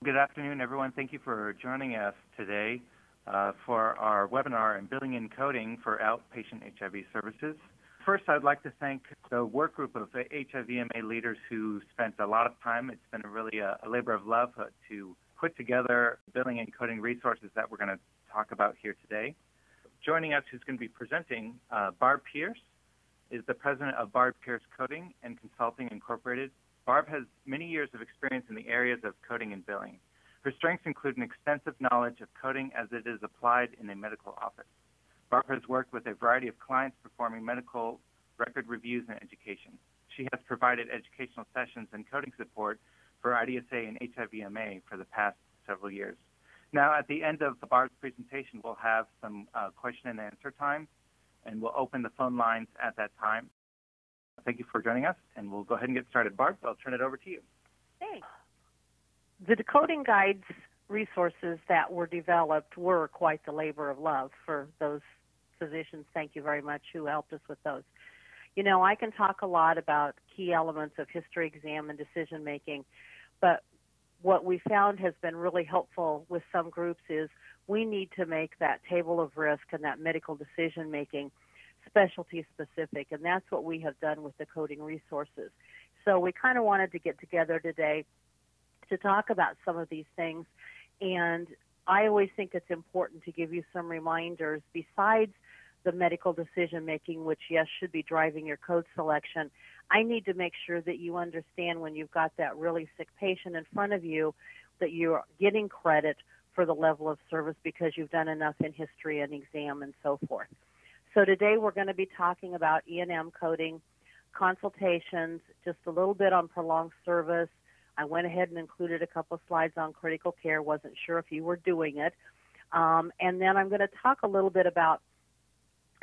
Good afternoon, everyone. Thank you for joining us today for our webinar in Billing and Coding for Outpatient HIV Services. First, I'd like to thank the work group of HIV/MA leaders who spent a lot of time. It's been really a labor of love to put together billing and coding resources that we're going to talk about here today. Joining us, who's going to be presenting, Barb Pierce is the president of Barb Pierce Coding and Consulting Incorporated. Barb has many years of experience in the areas of coding and billing. Her strengths include an extensive knowledge of coding as it is applied in a medical office. Barb has worked with a variety of clients performing medical record reviews and education. She has provided educational sessions and coding support for IDSA and HIV/MA for the past several years. Now, at the end of Barb's presentation, we'll have some question and answer time, and we'll open the phone lines at that time. Thank you for joining us, and we'll go ahead and get started. Barb, I'll turn it over to you. Thanks. The decoding guides resources that were developed were quite the labor of love for those physicians. Thank you very much who helped us with those. You know, I can talk a lot about key elements of history exam and decision making, but what we found has been really helpful with some groups is we need to make that table of risk and that medical decision making specialty specific, and that's what we have done with the coding resources. So we kind of wanted to get together today to talk about some of these things, and I always think it's important to give you some reminders besides the medical decision making, which yes should be driving your code selection. I need to make sure that you understand when you've got that really sick patient in front of you that you're getting credit for the level of service because you've done enough in history and exam and so forth. So today we're going to be talking about E&M coding, consultations, just a little bit on prolonged service. I went ahead and included a couple of slides on critical care. Wasn't sure if you were doing it. And then I'm going to talk a little bit about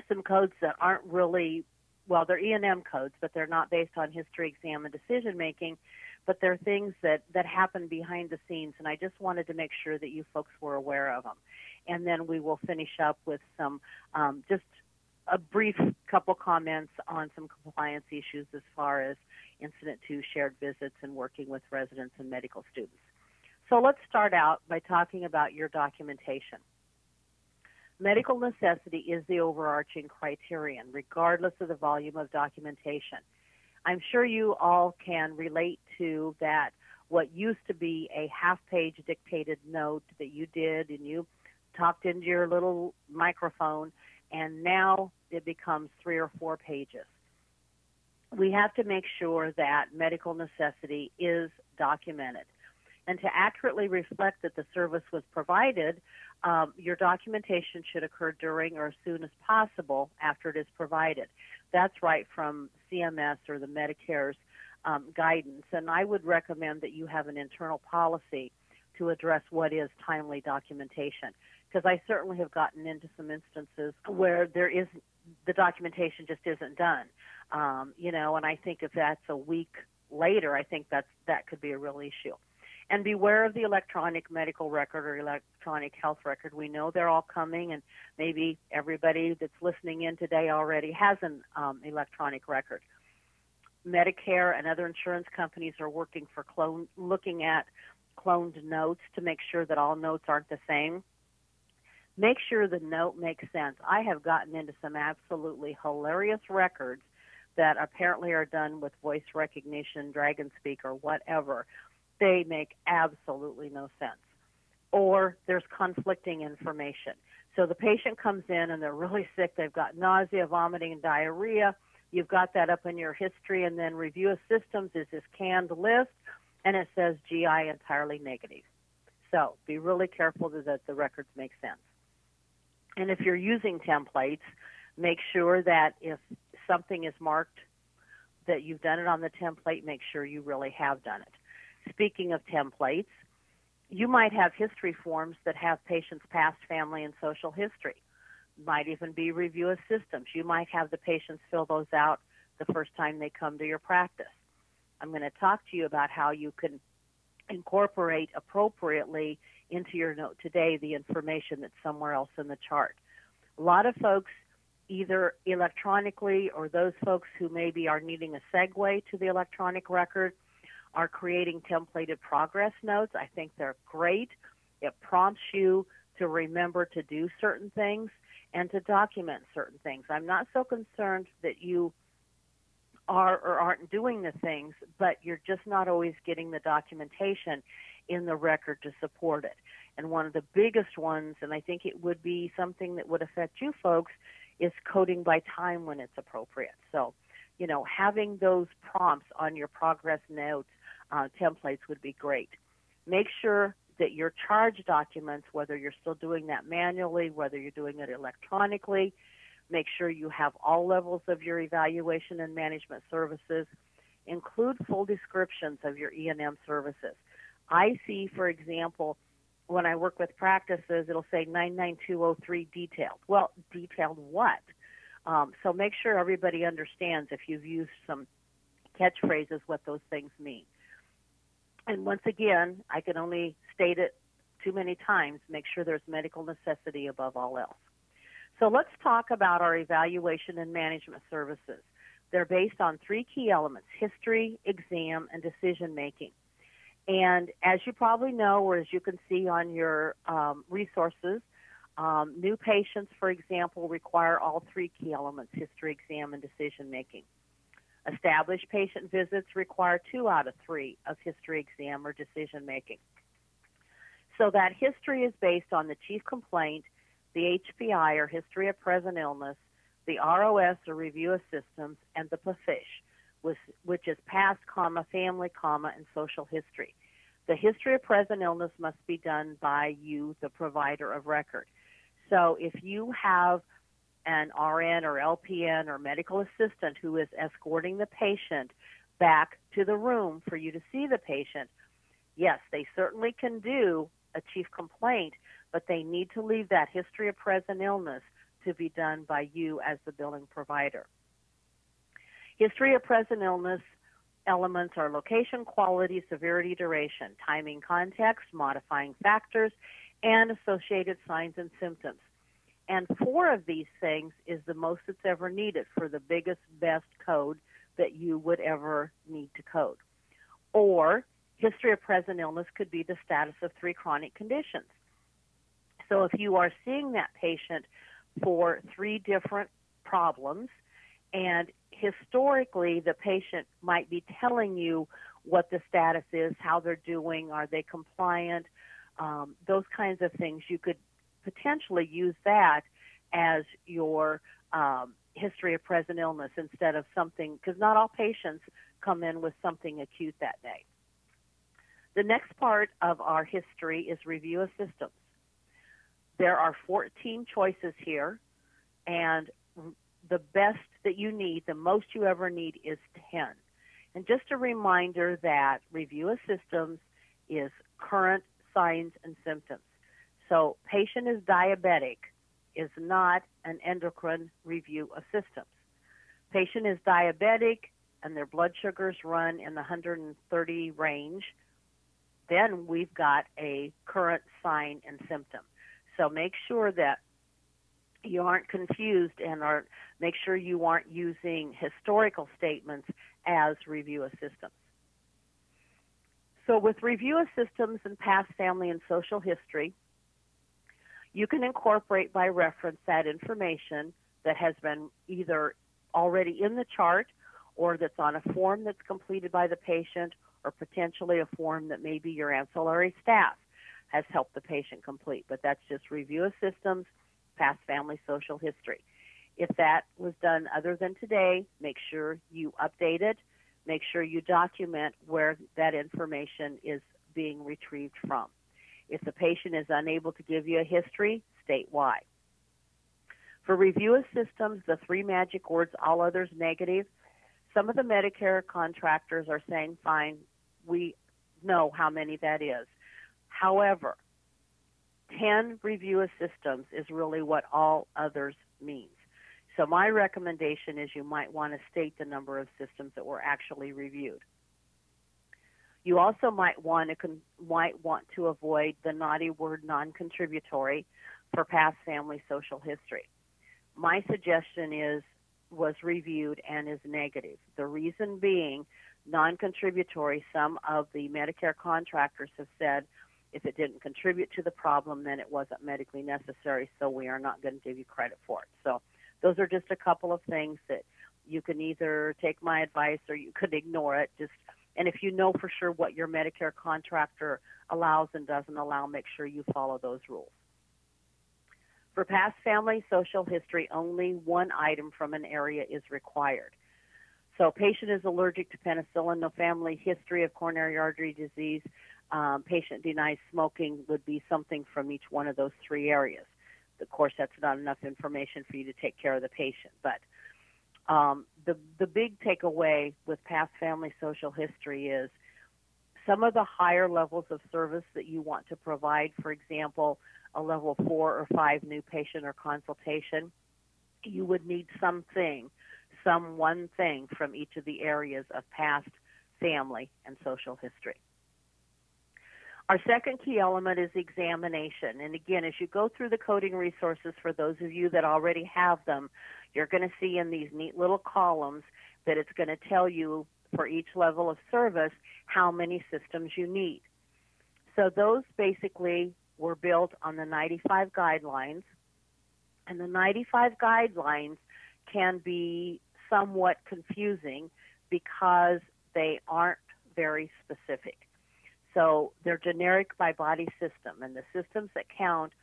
some codes that aren't really, well, they're E&M codes, but they're not based on history, exam, and decision making, but they're things that happen behind the scenes, and I just wanted to make sure that you folks were aware of them. And then we will finish up with some just a brief couple comments on some compliance issues as far as incident to shared visits and working with residents and medical students. So let's start out by talking about your documentation. Medical necessity is the overarching criterion, regardless of the volume of documentation. I'm sure you all can relate to that what used to be a half-page dictated note that you did and you talked into your little microphone, and now it becomes 3 or 4 pages. We have to make sure that medical necessity is documented. And to accurately reflect that the service was provided, your documentation should occur during or as soon as possible after it is provided. That's right from CMS or the Medicare's guidance. And I would recommend that you have an internal policy to address what is timely documentation, because I certainly have gotten into some instances where the documentation just isn't done. You know, and I think if that's a week later, I think that could be a real issue. And beware of the electronic medical record or electronic health record. We know they're all coming, and maybe everybody that's listening in today already has an electronic record. Medicare and other insurance companies are working for looking at cloned notes to make sure that all notes aren't the same. Make sure the note makes sense. I have gotten into some absolutely hilarious records that apparently are done with voice recognition, dragon speak, or whatever. They make absolutely no sense. Or there's conflicting information. So the patient comes in and they're really sick. They've got nausea, vomiting, and diarrhea. You've got that up in your history, and then review of systems is this canned list, and it says GI entirely negative. So be really careful that the records make sense. And if you're using templates, make sure that if something is marked that you've done it on the template, make sure you really have done it. Speaking of templates, you might have history forms that have patients' past family and social history. Might even be review of systems. You might have the patients fill those out the first time they come to your practice. I'm going to talk to you about how you can incorporate appropriately into your note today the information that's somewhere else in the chart. A lot of folks, either electronically or those folks who maybe are needing a segue to the electronic record, are creating templated progress notes. I think they're great. It prompts you to remember to do certain things and to document certain things. I'm not so concerned that you are or aren't doing the things, but you're just not always getting the documentation in the record to support it. And one of the biggest ones, and I think it would be something that would affect you folks, is coding by time when it's appropriate. So, having those prompts on your progress notes templates would be great. Make sure that your charge documents, whether you're still doing that manually, whether you're doing it electronically, make sure you have all levels of your evaluation and management services. Include full descriptions of your E&M services. I see, for example, when I work with practices, it'll say 99203 detailed. Well, detailed what? So make sure everybody understands, if you've used some catchphrases, what those things mean. And once again, I can only state it too many times, make sure there's medical necessity above all else. So let's talk about our evaluation and management services. They're based on three key elements: history, exam, and decision making. And as you probably know, or as you can see on your resources, new patients, for example, require all three key elements: history, exam, and decision making. Established patient visits require 2 out of 3 of history, exam, or decision making. So that history is based on the chief complaint, the HPI, or history of present illness, the ROS, or review of systems, and the PFSH, which is past, family, and social history. The history of present illness must be done by you, the provider of record. So if you have an RN or LPN or medical assistant who is escorting the patient back to the room for you to see the patient, yes, they certainly can do a chief complaint, but they need to leave that history of present illness to be done by you as the billing provider. History of present illness elements are location, quality, severity, duration, timing, context, modifying factors, and associated signs and symptoms. And 4 of these things is the most that's ever needed for the biggest, best code that you would ever need to code. Or history of present illness could be the status of 3 chronic conditions. So if you are seeing that patient for 3 different problems, and historically the patient might be telling you what the status is, how they're doing, are they compliant, those kinds of things, you could potentially use that as your history of present illness instead of something, because not all patients come in with something acute that day. The next part of our history is review of systems. There are 14 choices here, and the best that you need, the most you ever need, is 10. And just a reminder that review of systems is current signs and symptoms. So patient is diabetic is not an endocrine review of systems. Patient is diabetic and their blood sugars run in the 130 range, then we've got a current sign and symptom. So make sure that you aren't confused and make sure you aren't using historical statements as review of systems. So with review of systems and past family and social history, you can incorporate by reference that information that has been either already in the chart or that's on a form that's completed by the patient, or potentially a form that maybe your ancillary staff has helped the patient complete. But that's just review of systems, past family social history. If that was done other than today, make sure you update it. Make sure you document where that information is being retrieved from. If the patient is unable to give you a history, state why. For review of systems, the 3 magic words, all others negative, some of the Medicare contractors are saying, fine, we know how many that is. However, 10 review of systems is really what all others means. So my recommendation is you might want to state the number of systems that were actually reviewed. You also might want to avoid the naughty word non-contributory for past family social history. My suggestion was reviewed and is negative. The reason being, Non-contributory, some of the Medicare contractors have said if it didn't contribute to the problem, then it wasn't medically necessary, so we are not going to give you credit for it. So those are just a couple of things that you can either take my advice or you could ignore it. And if you know for sure what your Medicare contractor allows and doesn't allow, make sure you follow those rules. For past family social history, only one item from an area is required. So patient is allergic to penicillin, no family history of coronary artery disease, patient denies smoking would be something from each one of those three areas. Of course, that's not enough information for you to take care of the patient. But the big takeaway with past family social history is some of the higher levels of service that you want to provide, for example, a level 4 or 5 new patient or consultation, you would need some one thing from each of the areas of past family and social history. Our second key element is examination. And again, as you go through the coding resources, for those of you that already have them, you're going to see in these neat little columns that it's going to tell you for each level of service how many systems you need. So those basically were built on the 95 guidelines. And the 95 guidelines can be somewhat confusing because they aren't very specific. So they're generic by body system, and the systems that count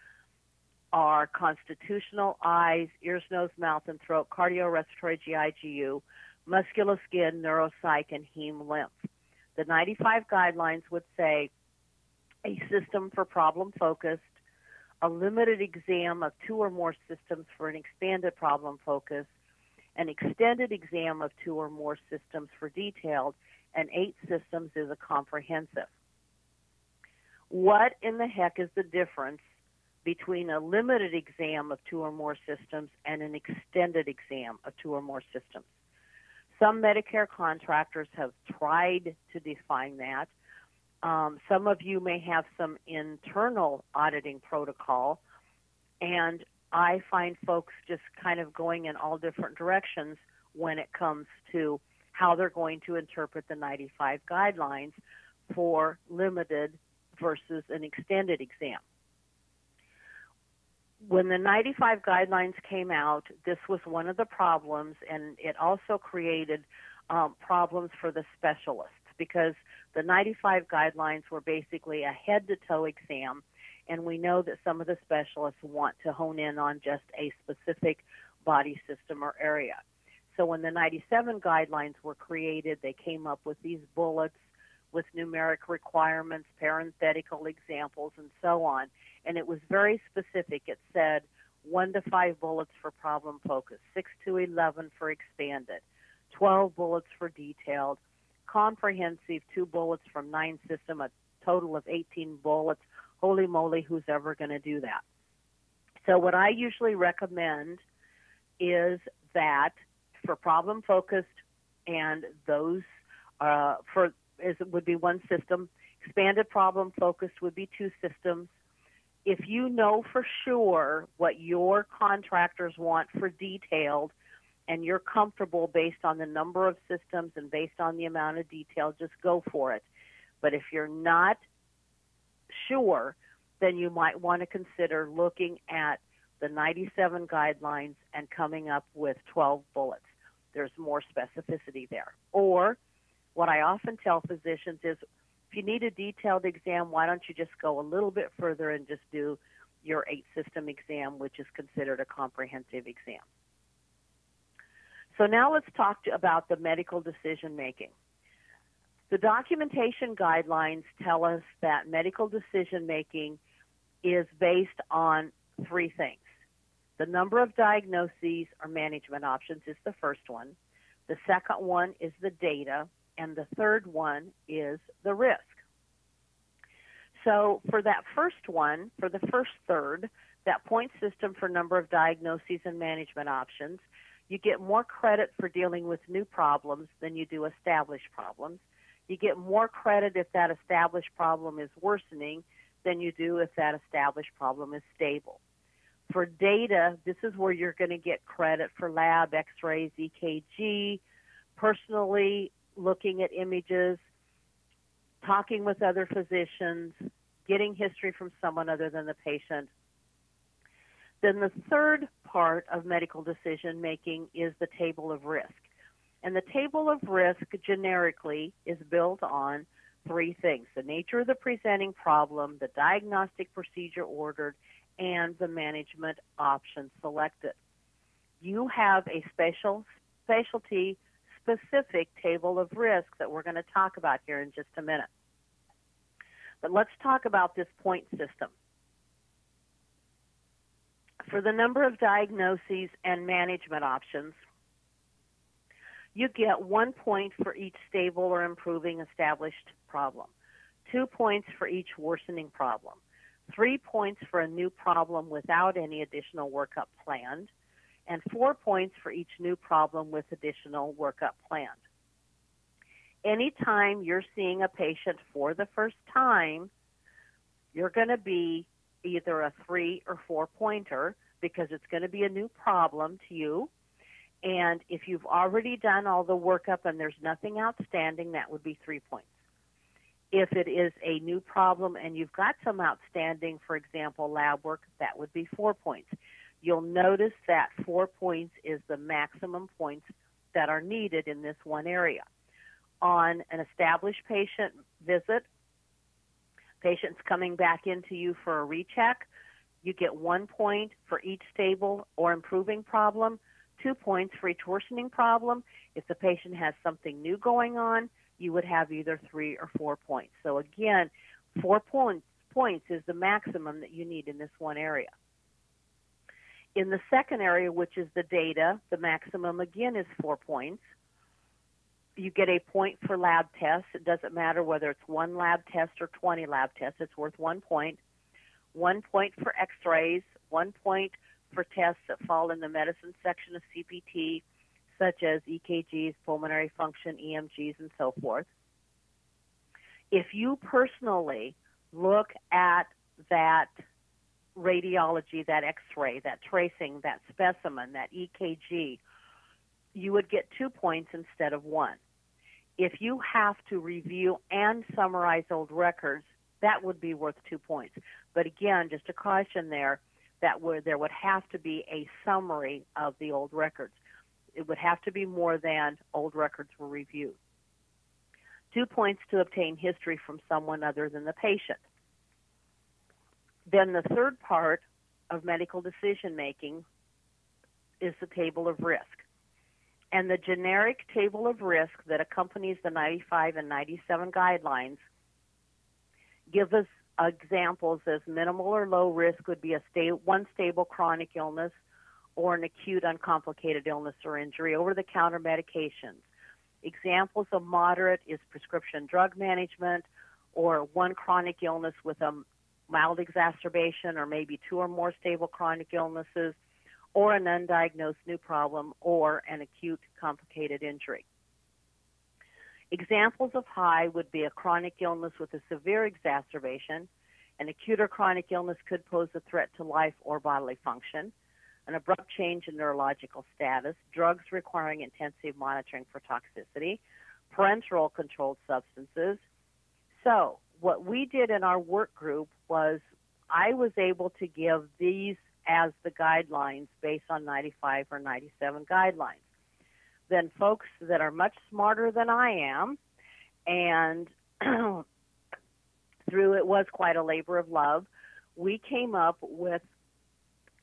are constitutional, eyes, ears, nose, mouth, and throat, cardiorespiratory, GI, GU, musculoskin, neuropsych, and heme lymph. The 95 guidelines would say a system for problem-focused, a limited exam of 2 or more systems for an expanded problem focus, an extended exam of 2 or more systems for detailed, and 8 systems is a comprehensive. What in the heck is the difference between a limited exam of 2 or more systems and an extended exam of 2 or more systems? Some Medicare contractors have tried to define that. Some of you may have some internal auditing protocol, and I find folks just kind of going in all different directions when it comes to how they're going to interpret the 95 guidelines for limited versus an extended exam. When the 95 guidelines came out, this was one of the problems, and it also created problems for the specialists because the 95 guidelines were basically a head-to-toe exam, and we know that some of the specialists want to hone in on just a specific body system or area. So when the 97 guidelines were created, they came up with these bullets with numeric requirements, parenthetical examples, and so on. And it was very specific. It said 1 to 5 bullets for problem focus, 6 to 11 for expanded, 12 bullets for detailed, comprehensive 2 bullets from 9 system, a total of 18 bullets. Holy moly, who's ever going to do that? So what I usually recommend is that for problem focused and those would be 1 system. Expanded problem focused would be 2 systems. If you know for sure what your contractors want for detailed and you're comfortable based on the number of systems and based on the amount of detail, just go for it. But if you're not sure, then you might want to consider looking at the 97 guidelines and coming up with 12 bullets. There's more specificity there. Or what I often tell physicians is, if you need a detailed exam, why don't you just go a little bit further and just do your 8-system exam, which is considered a comprehensive exam. So now let's talk about the medical decision-making. The documentation guidelines tell us that medical decision-making is based on 3 things. The number of diagnoses or management options is the first one. The second one is the data. And the third one is the risk. So for that first one, for the first third, that point system for number of diagnoses and management options, you get more credit for dealing with new problems than you do established problems. You get more credit if that established problem is worsening than you do if that established problem is stable. For data, this is where you're going to get credit for lab, x-rays, EKG. Personally, looking at images, talking with other physicians, getting history from someone other than the patient. Then the third part of medical decision making is the table of risk. And the table of risk generically is built on three things: the nature of the presenting problem, the diagnostic procedure ordered, and the management option selected. You have a specialty specific table of risk that we're going to talk about here in just a minute. But let's talk about this point system. For the number of diagnoses and management options, you get 1 point for each stable or improving established problem, 2 points for each worsening problem, 3 points for a new problem without any additional workup planned, and 4 points for each new problem with additional workup planned. Anytime you're seeing a patient for the first time, you're going to be either a 3 or 4 pointer because it's going to be a new problem to you. And if you've already done all the workup and there's nothing outstanding, that would be 3 points. If it is a new problem and you've got some outstanding, for example, lab work, that would be 4 points. You'll notice that 4 points is the maximum points that are needed in this one area. On an established patient visit, patients coming back into you for a recheck, you get 1 point for each stable or improving problem, 2 points for each worsening problem. If the patient has something new going on, you would have either 3 or 4 points. So again, 4 points is the maximum that you need in this one area. In the second area, which is the data, the maximum again is 4 points. You get a point for lab tests. It doesn't matter whether it's 1 lab test or 20 lab tests. It's worth 1 point. 1 point for x-rays, 1 point for tests that fall in the medicine section of CPT, such as EKGs, pulmonary function, EMGs, and so forth. If you personally look at that radiology, that x-ray, that tracing, that specimen, that EKG, you would get 2 points instead of 1. If you have to review and summarize old records, that would be worth 2 points. But again, just a caution there, there would have to be a summary of the old records. It would have to be more than old records were reviewed. 2 points to obtain history from someone other than the patient. Then the third part of medical decision making is the table of risk. And the generic table of risk that accompanies the 95 and 97 guidelines give us examples as minimal or low risk would be one stable chronic illness or an acute uncomplicated illness or injury, over-the-counter medications. Examples of moderate is prescription drug management or one chronic illness with a mild exacerbation or maybe 2 or more stable chronic illnesses or an undiagnosed new problem or an acute complicated injury. Examples of high would be a chronic illness with a severe exacerbation. An acute or chronic illness could pose a threat to life or bodily function. An abrupt change in neurological status, drugs requiring intensive monitoring for toxicity, parenteral controlled substances. So what we did in our work group was I was able to give these as the guidelines based on 95 or 97 guidelines. Then folks that are much smarter than I am, and through it was quite a labor of love, we came up with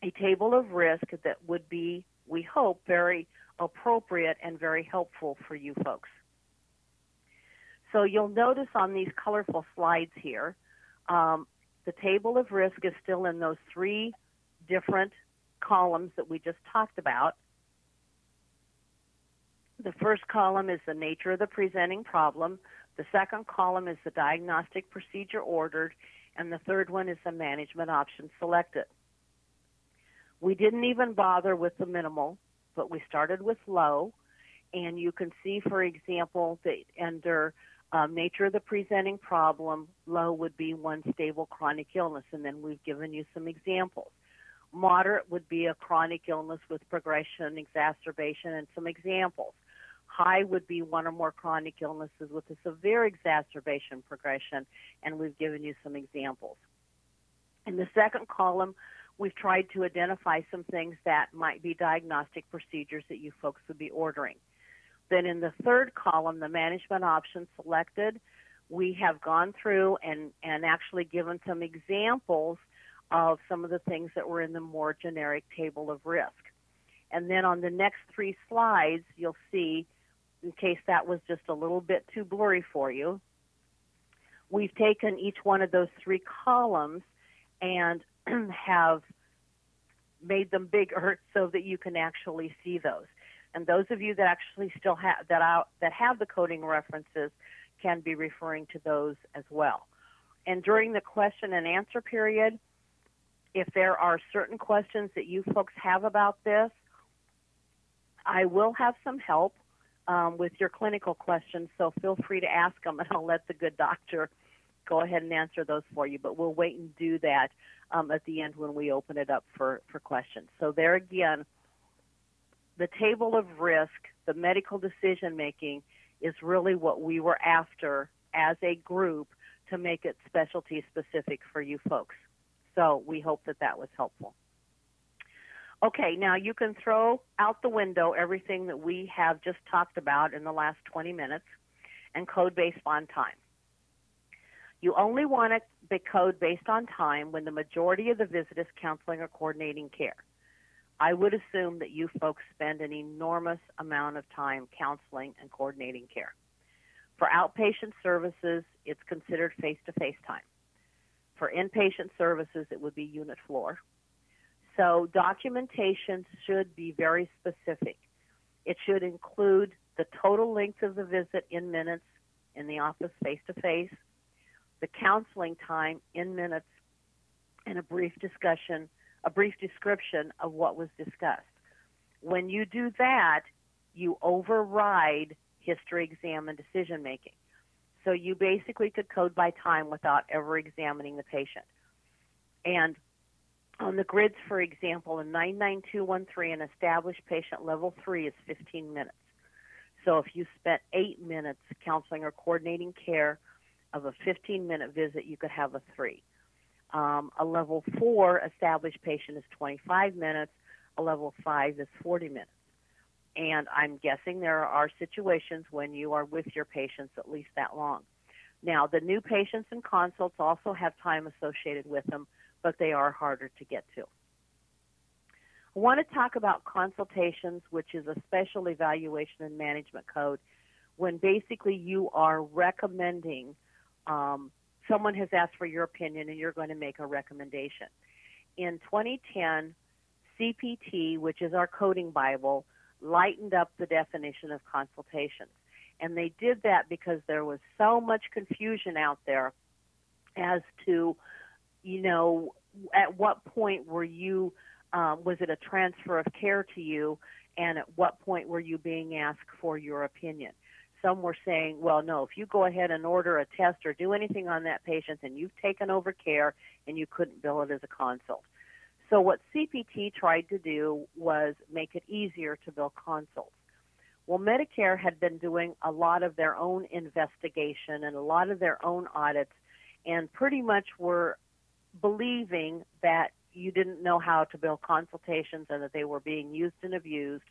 a table of risk that would be, we hope, very appropriate and very helpful for you folks. So you'll notice on these colorful slides here, the table of risk is still in those 3 different columns that we just talked about. The first column is the nature of the presenting problem. The second column is the diagnostic procedure ordered. And the third one is the management option selected. We didn't even bother with the minimal, but we started with low. And you can see, for example, that under nature of the presenting problem, low would be one stable chronic illness. And then we've given you some examples. Moderate would be a chronic illness with progression, exacerbation, and some examples. High would be one or more chronic illnesses with a severe exacerbation progression, and we've given you some examples. In the second column, we've tried to identify some things that might be diagnostic procedures that you folks would be ordering. Then in the third column, the management options selected, we have gone through and actually given some examples of some of the things that were in the more generic table of risk. And then on the next 3 slides, you'll see, in case that was just a little bit too blurry for you, we've taken each one of those 3 columns and have made them bigger so that you can actually see those. And those of you that actually still have that have the coding references can be referring to those as well. And during the question and answer period, if there are certain questions that you folks have about this, I will have some help with your clinical questions, so feel free to ask them, and I'll let the good doctor go ahead and answer those for you. But we'll wait and do that at the end when we open it up for questions. So there again, the table of risk, the medical decision-making, is really what we were after as a group to make it specialty-specific for you folks. So we hope that that was helpful. Okay, now you can throw out the window everything that we have just talked about in the last 20 minutes and code based on time. You only want to be code based on time when the majority of the visit is counseling or coordinating care. I would assume that you folks spend an enormous amount of time counseling and coordinating care. For outpatient services, it's considered face-to-face time. For inpatient services, it would be unit floor. So documentation should be very specific. It should include the total length of the visit in minutes in the office face-to-face, the counseling time in minutes, and a brief description of what was discussed. When you do that, you override history exam and decision making. So you basically could code by time without ever examining the patient. And on the grids, for example, in 99213, an established patient level 3 is 15 minutes. So if you spent 8 minutes counseling or coordinating care of a 15-minute visit, you could have a 3. A level 4 established patient is 25 minutes. A level 5 is 40 minutes. And I'm guessing there are situations when you are with your patients at least that long. Now, the new patients and consults also have time associated with them, but they are harder to get to. I want to talk about consultations, which is a special evaluation and management code, when basically you are recommending, someone has asked for your opinion and you're going to make a recommendation. In 2010, CPT, which is our coding Bible, lightened up the definition of consultations. And they did that because there was so much confusion out there as to, at what point were you, was it a transfer of care to you, and at what point were you being asked for your opinion? Some were saying, well, no, if you go ahead and order a test or do anything on that patient, then you've taken over care and you couldn't bill it as a consult. So what CPT tried to do was make it easier to bill consults. Well, Medicare had been doing a lot of their own investigation and a lot of their own audits, and pretty much were believing that you didn't know how to bill consultations and that they were being used and abused.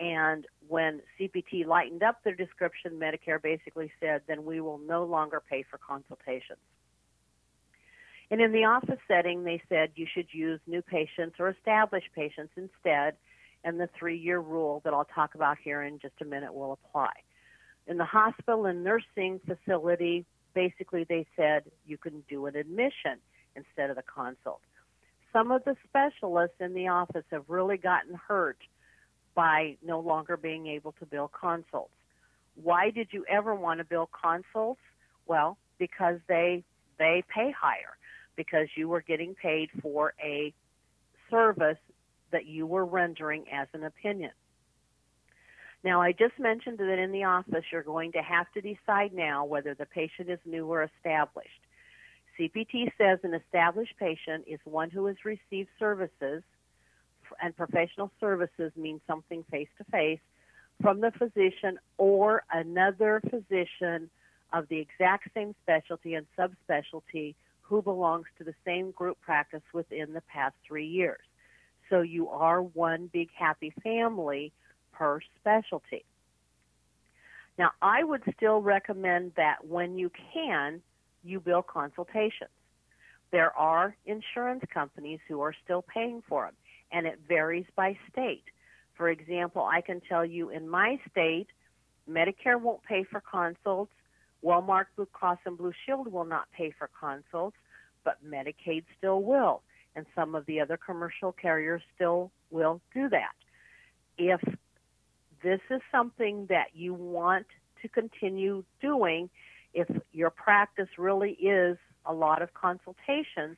And when CPT lightened up their description, Medicare basically said, then we will no longer pay for consultations. And in the office setting, they said you should use new patients or established patients instead, and the 3-year rule that I'll talk about here in just a minute will apply. In the hospital and nursing facility, basically they said you can do an admission instead of the consult. Some of the specialists in the office have really gotten hurt by no longer being able to bill consults. Why did you ever want to bill consults? Well, because they pay higher, because you were getting paid for a service that you were rendering as an opinion. Now, I just mentioned that in the office you're going to have to decide now whether the patient is new or established. CPT says an established patient is one who has received services, and professional services means something face-to-face, from the physician or another physician of the exact same specialty and subspecialty who belongs to the same group practice within the past 3 years. So you are one big happy family per specialty. Now, I would still recommend that when you can, you bill consultations. There are insurance companies who are still paying for them, and it varies by state. For example, I can tell you in my state, Medicare won't pay for consults. Walmart Blue Cross and Blue Shield will not pay for consults, but Medicaid still will, and some of the other commercial carriers still will do that. If this is something that you want to continue doing, if your practice really is a lot of consultations,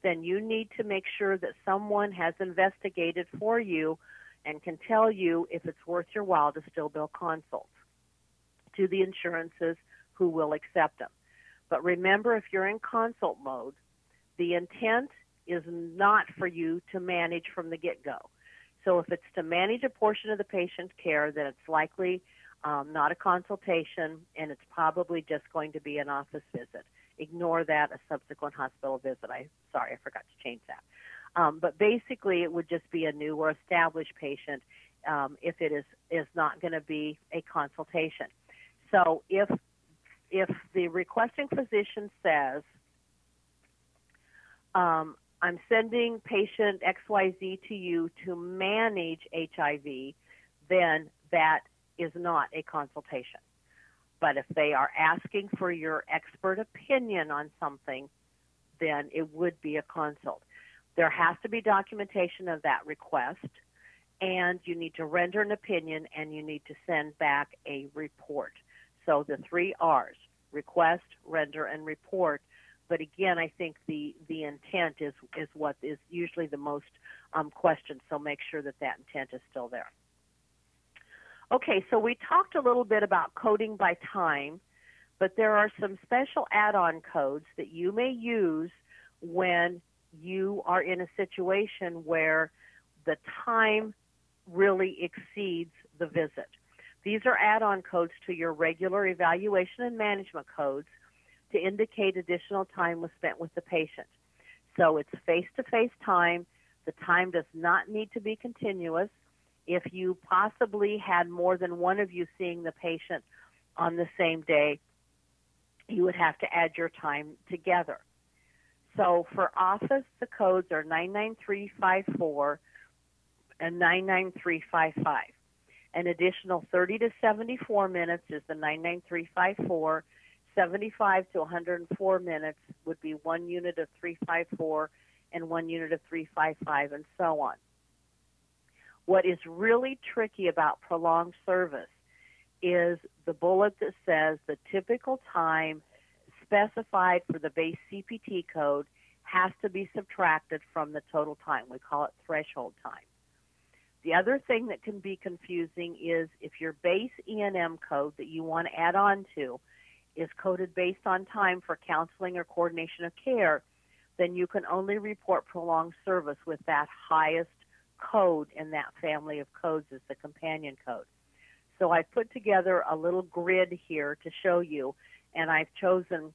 then you need to make sure that someone has investigated for you and can tell you if it's worth your while to still bill consults to the insurances who will accept them. But remember, if you're in consult mode, the intent is not for you to manage from the get-go. So if it's to manage a portion of the patient's care, then it's likely not a consultation, and it's probably just going to be an office visit. Ignore that, a subsequent hospital visit. I forgot to change that. But basically, it would just be a new or established patient if it is not going to be a consultation. So if the requesting physician says, I'm sending patient XYZ to you to manage HIV, then that is not a consultation. But if they are asking for your expert opinion on something, then it would be a consult. There has to be documentation of that request, and you need to render an opinion, and you need to send back a report. So the 3 R's, request, render, and report. But again, I think the intent is what is usually the most questioned, so make sure that intent is still there. Okay, so we talked a little bit about coding by time, but there are some special add-on codes that you may use when you are in a situation where the time really exceeds the visit. These are add-on codes to your regular evaluation and management codes to indicate additional time was spent with the patient. So it's face-to-face time. The time does not need to be continuous. If you possibly had more than one of you seeing the patient on the same day, you would have to add your time together. So for office, the codes are 99354 and 99355. An additional 30 to 74 minutes is the 99354. 75 to 104 minutes would be 1 unit of 354 and 1 unit of 355, and so on. What is really tricky about prolonged service is the bullet that says the typical time specified for the base CPT code has to be subtracted from the total time. We call it threshold time. The other thing that can be confusing is if your base E&M code that you want to add on to is coded based on time for counseling or coordination of care, then you can only report prolonged service with that highest code in that family of codes as the companion code. So I put together a little grid here to show you, and I've chosen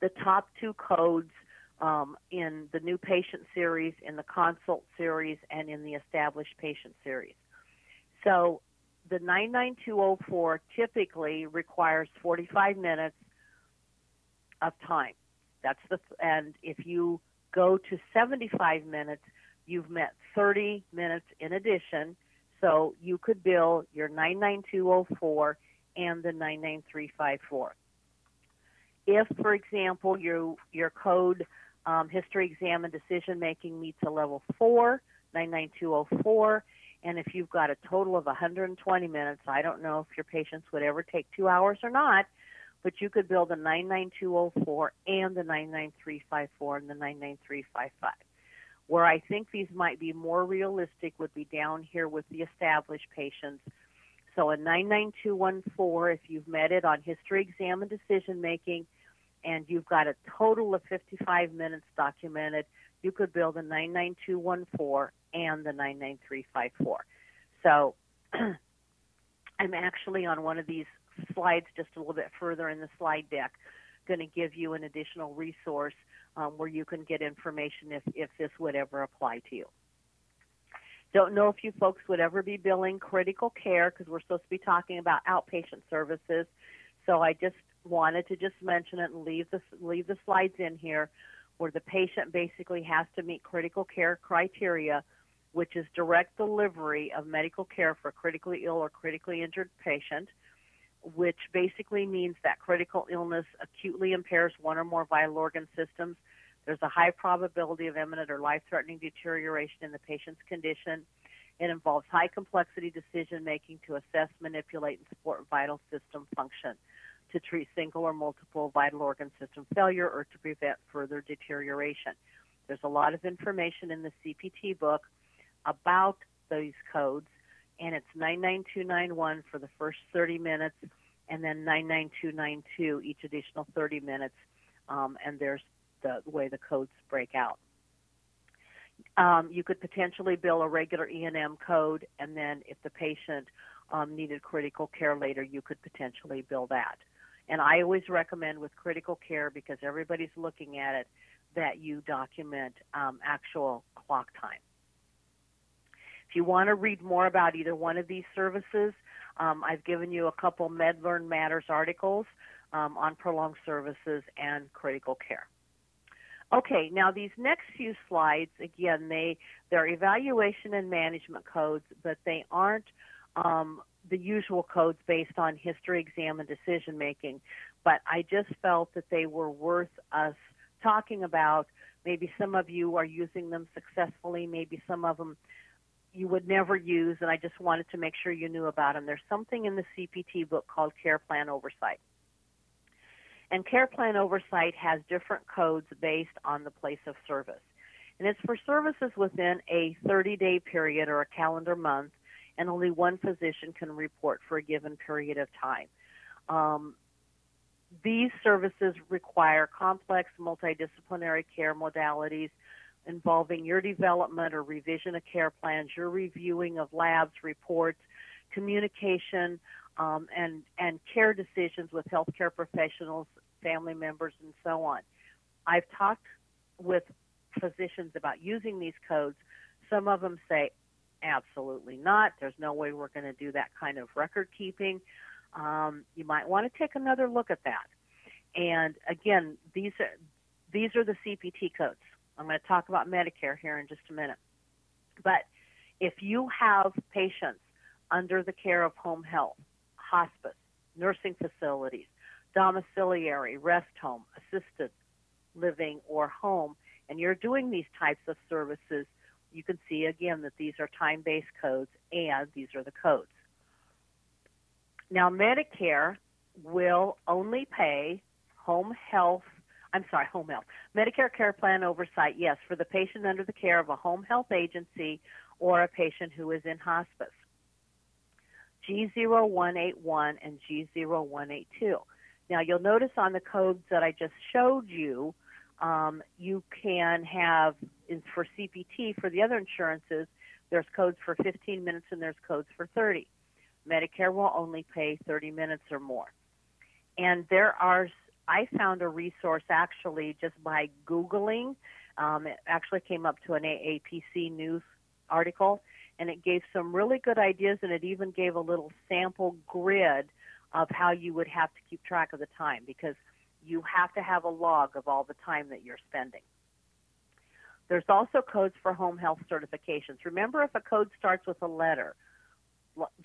the top 2 codes in the new patient series, in the consult series, and in the established patient series. So the 99204 typically requires 45 minutes of time. And if you go to 75 minutes, you've met 30 minutes in addition, so you could bill your 99204 and the 99354. If, for example, your code history exam and decision making meets a level 4, 99204, and if you've got a total of 120 minutes, I don't know if your patients would ever take 2 hours or not, but you could bill the 99204 and the 99354 and the 99355. Where I think these might be more realistic would be down here with the established patients. So a 99214, if you've met it on history exam and decision making, and you've got a total of 55 minutes documented, you could bill the 99214 and the 99354. So I'm actually on one of these slides just a little bit further in the slide deck going to give you an additional resource where you can get information if this would ever apply to you. Don't know if you folks would ever be billing critical care because we're supposed to be talking about outpatient services. So I just wanted to just mention it and leave the slides in here where the patient basically has to meet critical care criteria, which is direct delivery of medical care for a critically ill or critically injured patient, which basically means that critical illness acutely impairs one or more vital organ systems. There's a high probability of imminent or life-threatening deterioration in the patient's condition. It involves high complexity decision-making to assess, manipulate, and support vital system function, to treat single or multiple vital organ system failure, or to prevent further deterioration. There's a lot of information in the CPT book about these codes, and it's 99291 for the first 30 minutes, and then 99292 each additional 30 minutes, and there's the way the codes break out. You could potentially bill a regular E&M code, and then if the patient needed critical care later, you could potentially bill that. And I always recommend with critical care, because everybody's looking at it, that you document actual clock time. If you want to read more about either one of these services, I've given you a couple MedLearn Matters articles on prolonged services and critical care. Okay, now these next few slides, again, they're evaluation and management codes, but they aren't the usual codes based on history, exam, and decision making. But I just felt that they were worth us talking about. Maybe some of you are using them successfully, maybe some of them you would never use, and I just wanted to make sure you knew about them. There's something in the CPT book called Care Plan Oversight. And Care Plan Oversight has different codes based on the place of service. And it's for services within a 30-day period or a calendar month, and only one physician can report for a given period of time. These services require complex multidisciplinary care modalities involving your development or revision of care plans, your reviewing of labs, reports, communication, and care decisions with healthcare professionals, family members, and so on. I've talked with physicians about using these codes. Some of them say, absolutely not. There's no way we're going to do that kind of record keeping. You might want to take another look at that. And again, these are the CPT codes. I'm going to talk about Medicare here in just a minute. But if you have patients under the care of home health, hospice, nursing facilities, domiciliary, rest home, assisted living, or home, and you're doing these types of services, you can see again that these are time-based codes, and these are the codes. Now, Medicare will only pay Medicare Care Plan Oversight, yes, for the patient under the care of a home health agency or a patient who is in hospice. G0181 and G0182. Now, you'll notice on the codes that I just showed you, you can have, for CPT, for the other insurances, there's codes for 15 minutes and there's codes for 30. Medicare will only pay 30 minutes or more. And I found a resource actually just by Googling. It actually came up to an AAPC news article, and it gave some really good ideas, and it even gave a little sample grid of how you would have to keep track of the time, because you have to have a log of all the time that you're spending. There's also codes for home health certifications. Remember, if a code starts with a letter,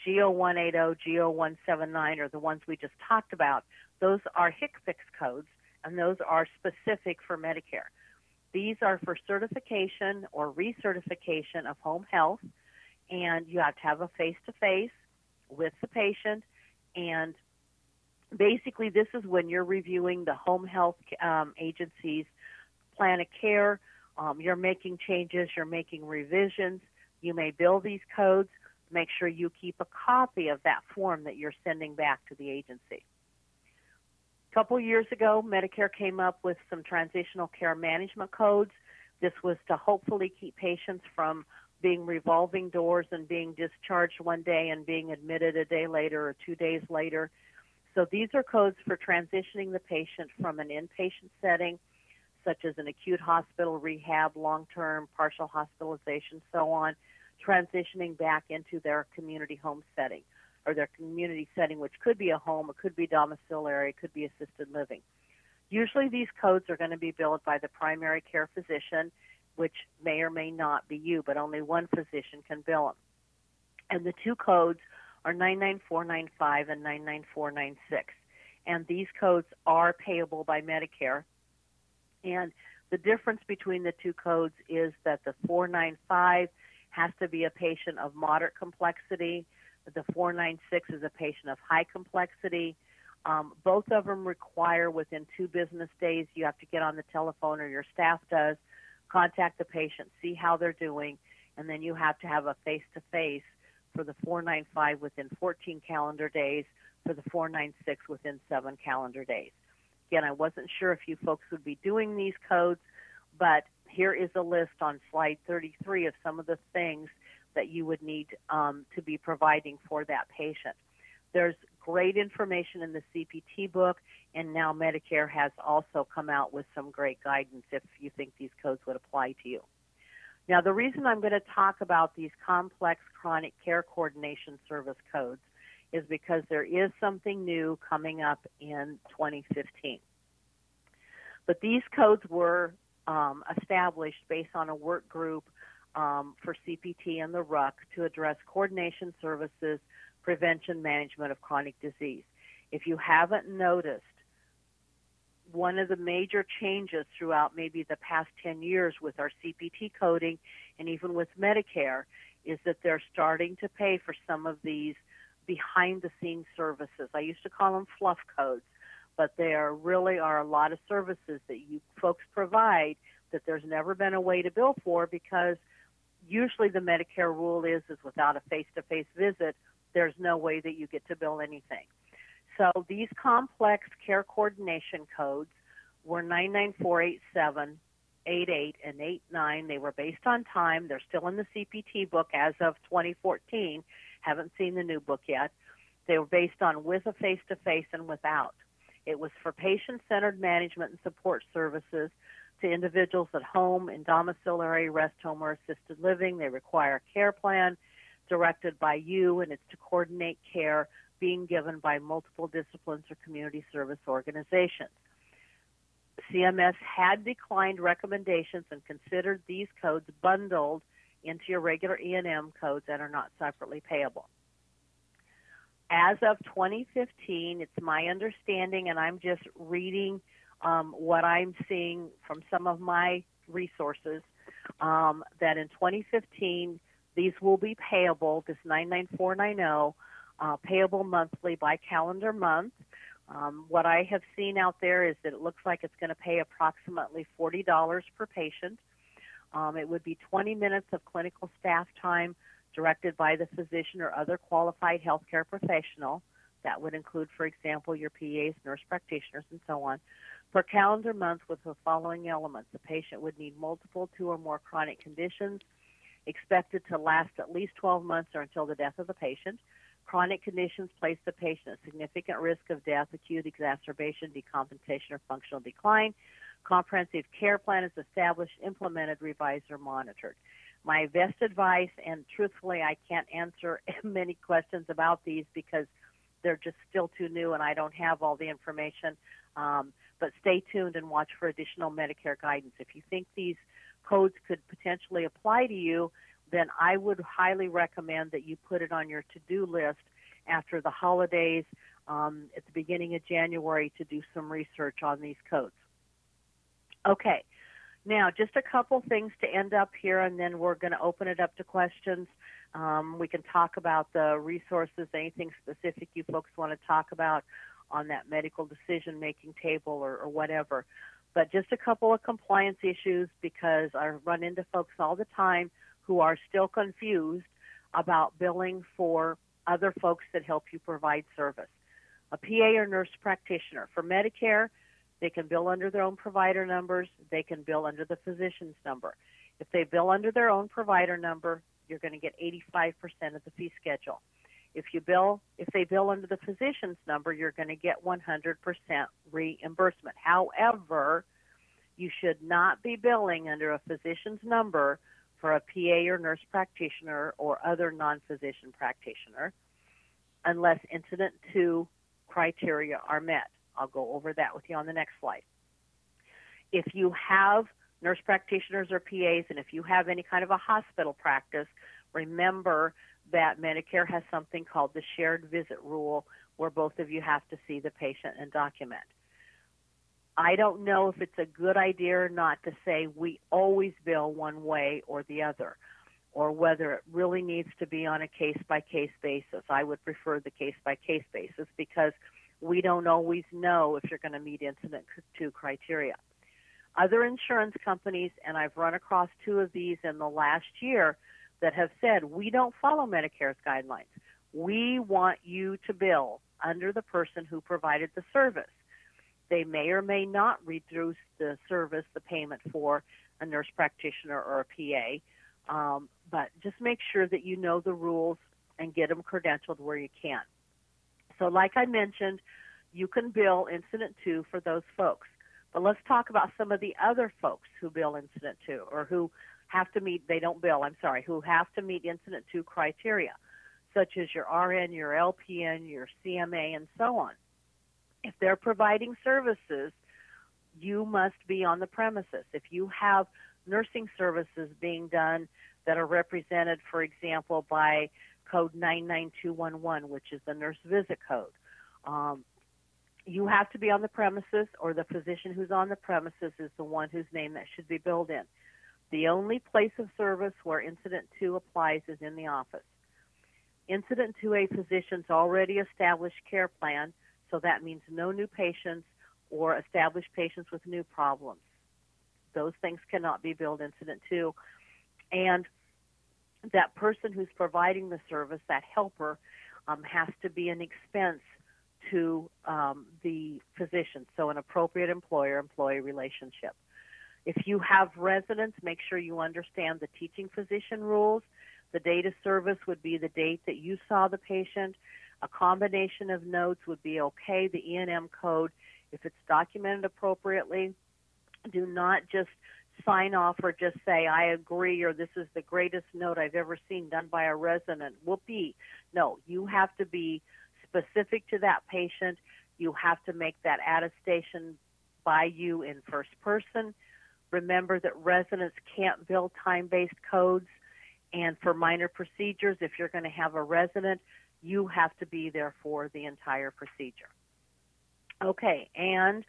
G0180, G0179, or the ones we just talked about, those are HCPCS codes, and those are specific for Medicare. These are for certification or recertification of home health, and you have to have a face-to-face with the patient. And basically, this is when you're reviewing the home health agency's plan of care. You're making changes, you're making revisions. You may bill these codes. Make sure you keep a copy of that form that you're sending back to the agency. A couple years ago, Medicare came up with some transitional care management codes. This was to hopefully keep patients from being revolving doors and being discharged one day and being admitted a day later or 2 days later. So these are codes for transitioning the patient from an inpatient setting, such as an acute hospital, rehab, long-term, partial hospitalization, so on, transitioning back into their community home setting or their community setting, which could be a home, it could be domiciliary, it could be assisted living. Usually these codes are going to be billed by the primary care physician, which may or may not be you, but only one physician can bill them. And the two codes are 99495 and 99496. And these codes are payable by Medicare. And the difference between the two codes is that the 495 has to be a patient of moderate complexity. The 496 is a patient of high complexity. Both of them require within 2 business days you have to get on the telephone, or your staff does, contact the patient, see how they're doing, and then you have to have a face-to-face for the 495 within 14 calendar days, for the 496 within 7 calendar days. Again, I wasn't sure if you folks would be doing these codes, but here is a list on slide 33 of some of the things that you would need to be providing for that patient. There's great information in the CPT book, and now Medicare has also come out with some great guidance if you think these codes would apply to you. Now, the reason I'm going to talk about these complex chronic care coordination service codes is because there is something new coming up in 2015. But these codes were established based on a work group for CPT and the RUC to address coordination services, prevention, management of chronic disease. If you haven't noticed, one of the major changes throughout maybe the past 10 years with our CPT coding and even with Medicare is that they're starting to pay for some of these behind-the-scenes services. I used to call them fluff codes, but there really are a lot of services that you folks provide that there's never been a way to bill for, because usually the Medicare rule is without a face-to-face visit, there's no way that you get to bill anything. So these complex care coordination codes were 99487, 88, and 89. They were based on time. They're still in the CPT book as of 2014. Haven't seen the new book yet. They were based on with a face-to-face and without. It was for patient-centered management and support services to individuals at home, in domiciliary, rest home, or assisted living. They require a care plan directed by you, and it's to coordinate care being given by multiple disciplines or community service organizations. CMS had declined recommendations and considered these codes bundled into your regular E&M codes that are not separately payable. As of 2015, it's my understanding, and I'm just reading what I'm seeing from some of my resources, that in 2015, these will be payable, this 99490, payable monthly by calendar month. What I have seen out there is that it looks like it's going to pay approximately $40 per patient. It would be 20 minutes of clinical staff time directed by the physician or other qualified healthcare professional. That would include, for example, your PAs, nurse practitioners, and so on. Per calendar month with the following elements. The patient would need multiple 2 or more chronic conditions expected to last at least 12 months or until the death of the patient. Chronic conditions place the patient at significant risk of death, acute exacerbation, decompensation, or functional decline. Comprehensive care plan is established, implemented, revised, or monitored. My best advice, and truthfully I can't answer many questions about these because they're just still too new and I don't have all the information, but stay tuned and watch for additional Medicare guidance. If you think these codes could potentially apply to you, then I would highly recommend that you put it on your to-do list after the holidays at the beginning of January to do some research on these codes. Okay, now just a couple things to end up here, and then we're going to open it up to questions. We can talk about the resources, anything specific you folks want to talk about on that medical decision-making table or whatever. But just a couple of compliance issues, because I run into folks all the time who are still confused about billing for other folks that help you provide service. A PA or nurse practitioner. For Medicare, they can bill under their own provider numbers. They can bill under the physician's number. If they bill under their own provider number, you're going to get 85% of the fee schedule. If they bill under the physician's number, you're going to get 100% reimbursement. However, you should not be billing under a physician's number for a PA or nurse practitioner or other non-physician practitioner unless incident 2 criteria are met. I'll go over that with you on the next slide. If you have nurse practitioners or PAs, and if you have any kind of a hospital practice, remember that Medicare has something called the shared visit rule, where both of you have to see the patient and document. I don't know if it's a good idea or not to say we always bill one way or the other, or whether it really needs to be on a case-by-case basis. I would prefer the case-by-case basis because we don't always know if you're going to meet incident 2 criteria. Other insurance companies, and I've run across 2 of these in the last year, that have said, we don't follow Medicare's guidelines. We want you to bill under the person who provided the service. They may or may not reduce the service, the payment for a nurse practitioner or a PA, but just make sure that you know the rules and get them credentialed where you can. So like I mentioned, you can bill incident 2 for those folks. But let's talk about some of the other folks who bill incident 2 or who have to meet, who have to meet incident 2 criteria, such as your RN, your LPN, your CMA, and so on. If they're providing services, you must be on the premises. If you have nursing services being done that are represented, for example, by code 99211, which is the nurse visit code, you have to be on the premises, or the physician who's on the premises is the one whose name that should be billed in. The only place of service where Incident 2 applies is in the office. Incident 2A physicians already established care plan, so that means no new patients or established patients with new problems. Those things cannot be billed Incident 2. And that person who's providing the service, that helper, has to be an expense to the physician, so an appropriate employer-employee relationship. If you have residents, make sure you understand the teaching physician rules. The date of service would be the date that you saw the patient. A combination of notes would be okay. The E&M code, if it's documented appropriately, do not just sign off or just say, I agree, or this is the greatest note I've ever seen done by a resident. Whoopee. No, you have to be specific to that patient. You have to make that attestation by you in first person. Remember that residents can't bill time-based codes, and for minor procedures, if you're going to have a resident, you have to be there for the entire procedure. Okay, and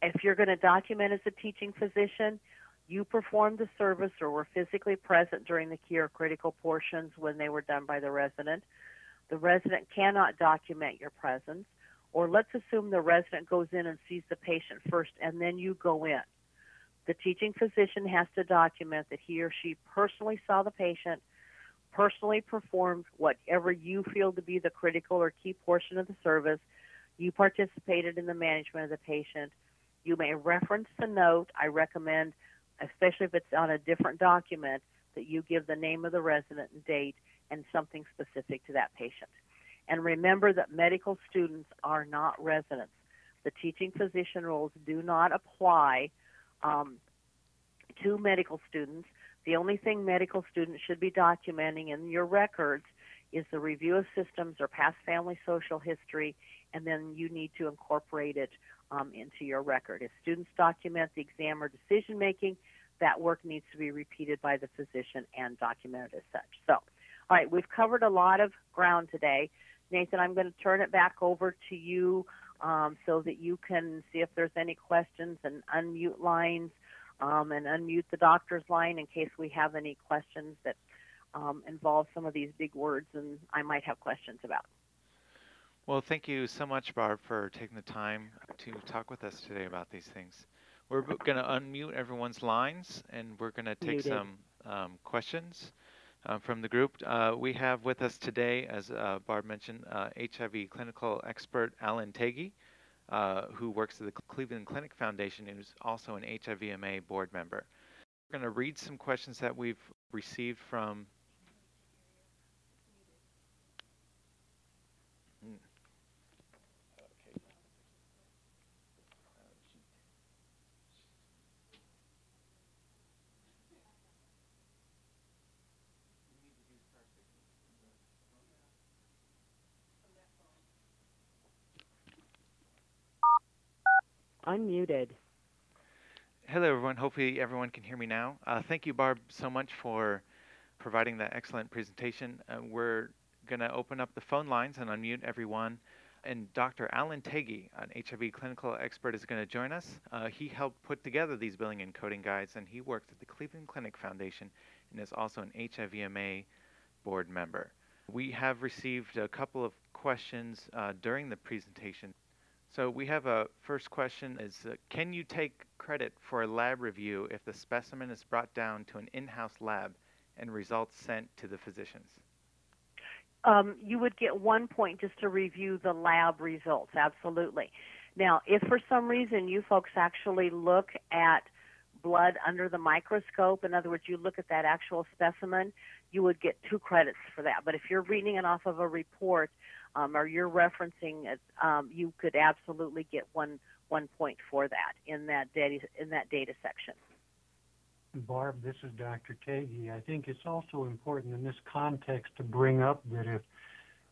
if you're going to document as a teaching physician, you performed the service or were physically present during the key or critical portions when they were done by the resident. The resident cannot document your presence. Or let's assume the resident goes in and sees the patient first and then you go in. The teaching physician has to document that he or she personally saw the patient, personally performed whatever you feel to be the critical or key portion of the service. You participated in the management of the patient. You may reference the note. I recommend, especially if it's on a different document, that you give the name of the resident and date and something specific to that patient. And remember that medical students are not residents. The teaching physician rules do not apply to medical students. The only thing medical students should be documenting in your records is the review of systems or past family social history, and then you need to incorporate it into your record. If students document the exam or decision making, that work needs to be repeated by the physician and documented as such. So, all right, we've covered a lot of ground today. Nathan, I'm going to turn it back over to you so that you can see if there's any questions and unmute lines and unmute the doctor's line in case we have any questions that involve some of these big words and I might have questions about. Well, thank you so much, Barb, for taking the time to talk with us today about these things. We're going to unmute everyone's lines, and we're going to take some questions from the group. We have with us today, as Barb mentioned, HIV clinical expert Alan Tagey, who works at the Cleveland Clinic Foundation and is also an HIV MA board member. We're going to read some questions that we've received from Unmuted. Hello, everyone. Hopefully everyone can hear me now. Thank you, Barb, so much for providing that excellent presentation. We're going to open up the phone lines and unmute everyone. And Dr. Alan Tagey, an HIV clinical expert, is going to join us. He helped put together these billing and coding guides, and he works at the Cleveland Clinic Foundation and is also an HIVMA board member. We have received a couple of questions during the presentation. So we have a first question is, can you take credit for a lab review if the specimen is brought down to an in-house lab and results sent to the physicians? You would get 1 point just to review the lab results, absolutely. Now, if for some reason you folks actually look at blood under the microscope, in other words, you look at that actual specimen, you would get 2 credits for that. But if you're reading it off of a report or you're referencing it, you could absolutely get one point for that in that data section. Barb, this is Dr. Tagey. I think it's also important in this context to bring up that if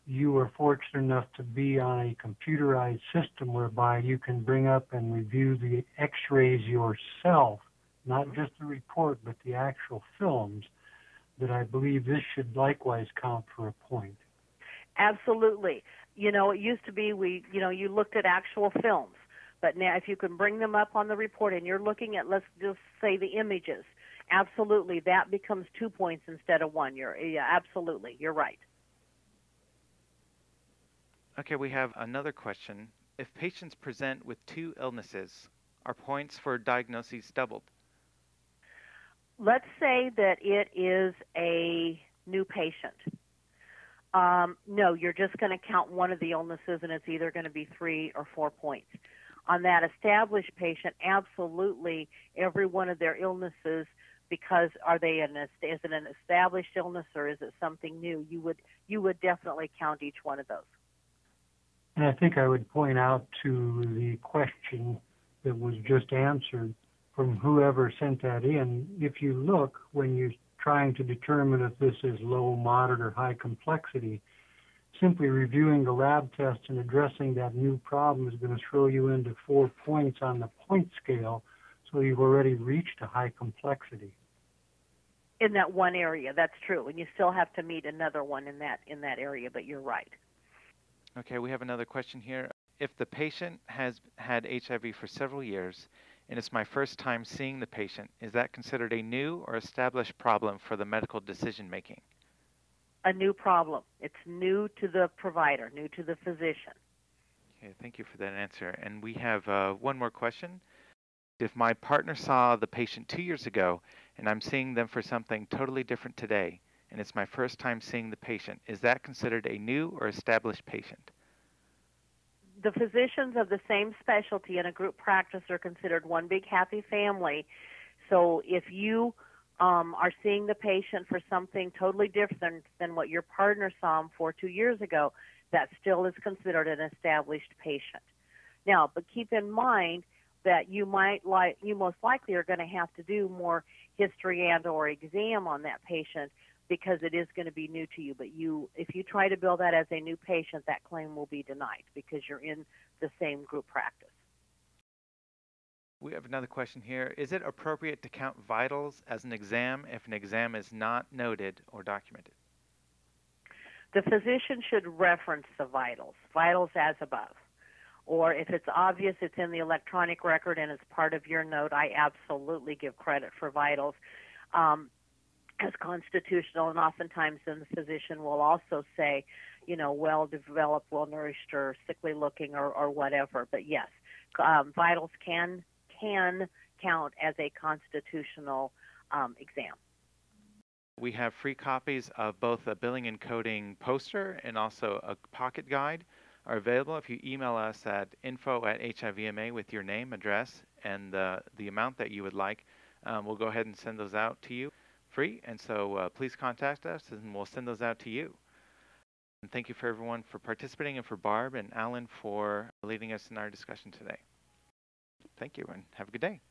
you are fortunate enough to be on a computerized system whereby you can bring up and review the x-rays yourself, not just the report, but the actual films, that I believe this should likewise count for a point. Absolutely. You know, it used to be you looked at actual films. But now if you can bring them up on the report and you're looking at, let's just say, the images, absolutely, that becomes 2 points instead of 1. Absolutely, you're right. Okay, we have another question. If patients present with 2 illnesses, are points for diagnoses doubled? Let's say that it is a new patient. No, you're just going to count one of the illnesses, and it's either going to be 3 or 4 points. On that established patient, absolutely every one of their illnesses, because is it an established illness or is it something new? You would definitely count each one of those. And I think I would point out to the question that was just answered from whoever sent that in, if you look when you're trying to determine if this is low, moderate, or high complexity, simply reviewing the lab test and addressing that new problem is going to throw you into 4 points on the point scale, so you've already reached a high complexity. In that one area, that's true, and you still have to meet another one in that area, but you're right. Okay, we have another question here. If the patient has had HIV for several years and it's my first time seeing the patient, is that considered a new or established problem for the medical decision making? A new problem. It's new to the provider, new to the physician. Okay, thank you for that answer. And we have one more question. If my partner saw the patient 2 years ago and I'm seeing them for something totally different today, and it's my first time seeing the patient, is that considered a new or established patient? The physicians of the same specialty in a group practice are considered one big happy family. So if you are seeing the patient for something totally different than what your partner saw him for 2 years ago, that still is considered an established patient. Now, but keep in mind that you most likely are going to have to do more history and or exam on that patient because it is going to be new to you. But if you try to bill that as a new patient, that claim will be denied because you're in the same group practice. We have another question here. Is it appropriate to count vitals as an exam if an exam is not noted or documented? The physician should reference the vitals as above. Or if it's obvious it's in the electronic record and it's part of your note, I absolutely give credit for vitals as constitutional. And oftentimes then the physician will also say, well-developed, well-nourished, or sickly-looking, or whatever. But yes, vitals can count as a constitutional exam. We have free copies of both a billing and coding poster and also a pocket guide are available. If you email us at info@HIVMA with your name, address, and the amount that you would like, we'll go ahead and send those out to you free. And so please contact us and we'll send those out to you. And thank you for everyone for participating and for Barb and Alan for leading us in our discussion today. Thank you and have a good day.